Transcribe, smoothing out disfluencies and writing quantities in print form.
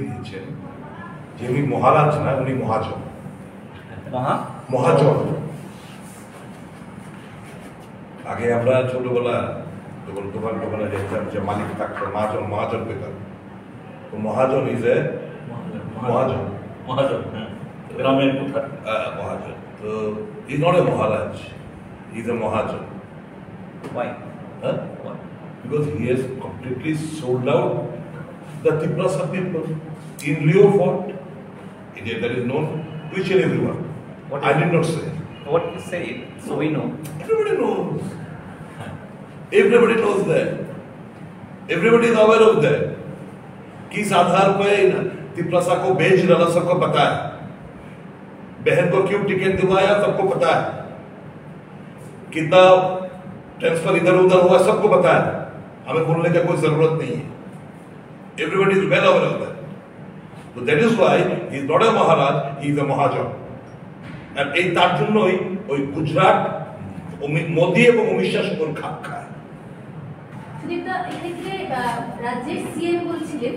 দিয়েছেন যে উনি মহারাজ না, উনি মহাজন। মহাজন আগে আমরা ছোটবেলা দোকানে যেতাম যে মালিক থাকতো, মহাজন মহাজন পেতাম। তো মহাজন ইজ এ মহাজন, মহাজন গ্রামের কথা। মহাজন তো is not a Maharaj, is a Mahajan. Why? Why? Because he has completely sold out the Tiprasa people in lieu of what? That is known to each and everyone. What I did not say. What you say, so we know. Everybody knows. Everybody knows that. Everybody is aware of that. किस आधार पर तिप्रसा को बेच डाला सबको पता है। बहन को क्यों टिकट दिलवाया सबको पता है। कितना ट्रांसफर इधर उधर हुआ सबको पता है। हमें बोलने का कोई जरूरत नहीं है। Everybody is well aware of that. So that is why he is not a Maharaj, he is a Mahajan. And এই তার জন্যই ওই গুজরাট মোদি এবং অমিত শাহ সকল খাপ খায়। সুদীপ্তা, এক্ষেত্রে রাজ্যের সিএম বলছিলেন